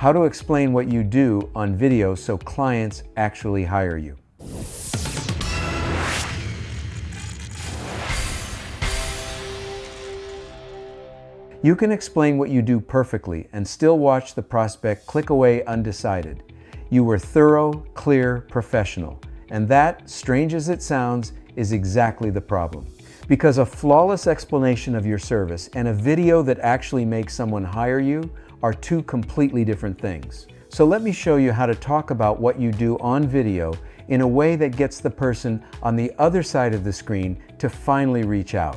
how to explain what you do on video so clients actually hire you. You can explain what you do perfectly and still watch the prospect click away undecided. You were thorough, clear, professional. And that, strange as it sounds, is exactly the problem. Because a flawless explanation of your service and a video that actually makes someone hire you are two completely different things. So let me show you how to talk about what you do on video in a way that gets the person on the other side of the screen to finally reach out.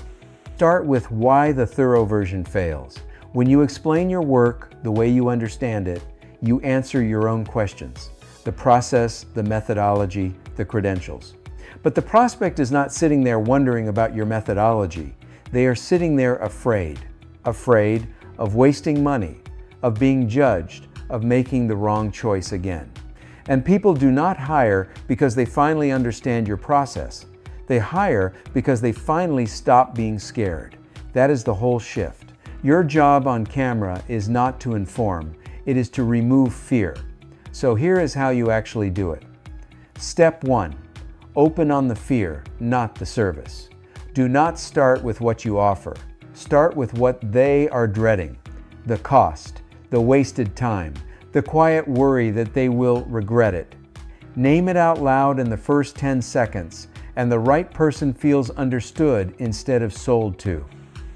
Start with why the thorough version fails. When you explain your work the way you understand it, you answer your own questions, the process, the methodology, the credentials. But the prospect is not sitting there wondering about your methodology. They are sitting there afraid of wasting money, of being judged, of making the wrong choice again. And people do not hire because they finally understand your process. They hire because they finally stop being scared. That is the whole shift. Your job on camera is not to inform, it is to remove fear. So here is how you actually do it. Step 1. Open on the fear, not the service. Do not start with what you offer. Start with what they are dreading. The cost, the wasted time, the quiet worry that they will regret it. Name it out loud in the first 10 seconds, and the right person feels understood instead of sold to.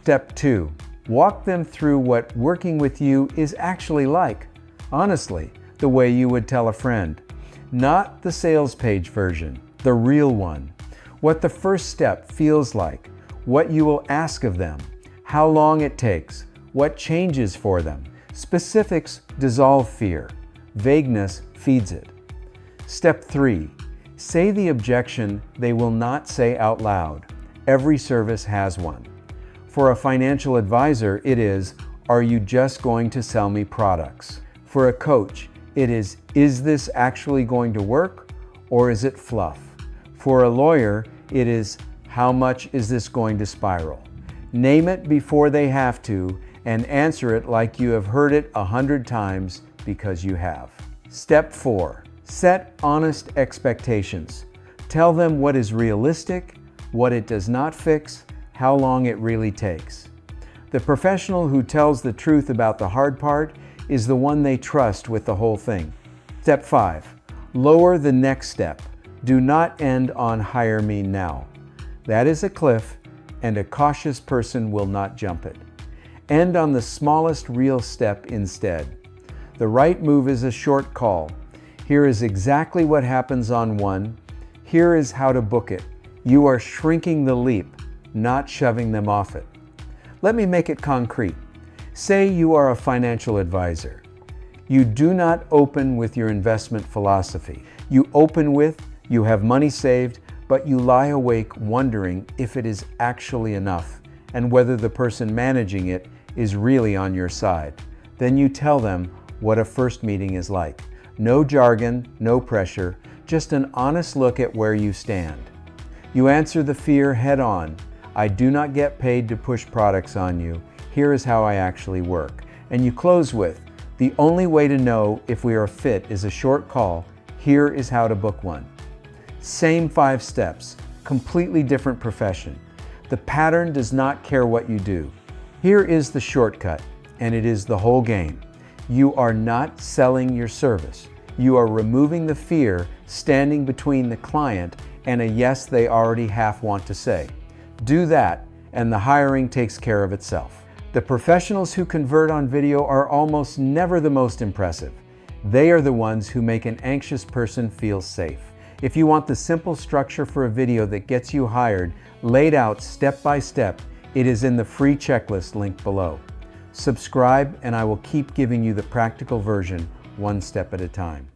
Step 2. Walk them through what working with you is actually like. Honestly, the way you would tell a friend. Not the sales page version, the real one. What the first step feels like, what you will ask of them, how long it takes, what changes for them. Specifics dissolve fear. Vagueness feeds it. Step 3. Say the objection they will not say out loud. Every service has one. For a financial advisor, it is, are you just going to sell me products? For a coach, it is this actually going to work or is it fluff? For a lawyer, it is, how much is this going to spiral? Name it before they have to and answer it like you have heard it 100 times because you have. Step 4. Set honest expectations. Tell them what is realistic, what it does not fix, how long it really takes. The professional who tells the truth about the hard part is the one they trust with the whole thing. Step 5. Lower the next step. Do not end on hire me now. That is a cliff, and a cautious person will not jump it. End on the smallest real step instead. The right move is a short call. Here is exactly what happens on one. Here is how to book it. You are shrinking the leap, not shoving them off it. Let me make it concrete. Say you are a financial advisor. You do not open with your investment philosophy. You open with, you have money saved, but you lie awake wondering if it is actually enough and whether the person managing it is really on your side. Then you tell them what a first meeting is like. No jargon, no pressure, just an honest look at where you stand. You answer the fear head on. I do not get paid to push products on you. Here is how I actually work. And you close with, the only way to know if we are fit is a short call. Here is how to book one. Same 5 steps, completely different profession. The pattern does not care what you do. Here is the shortcut, and it is the whole game. You are not selling your service. You are removing the fear standing between the client and a yes they already half want to say. Do that, and the hiring takes care of itself. The professionals who convert on video are almost never the most impressive. They are the ones who make an anxious person feel safe. If you want the simple structure for a video that gets you hired, laid out step by step, it is in the free checklist link below. Subscribe and I will keep giving you the practical version one step at a time.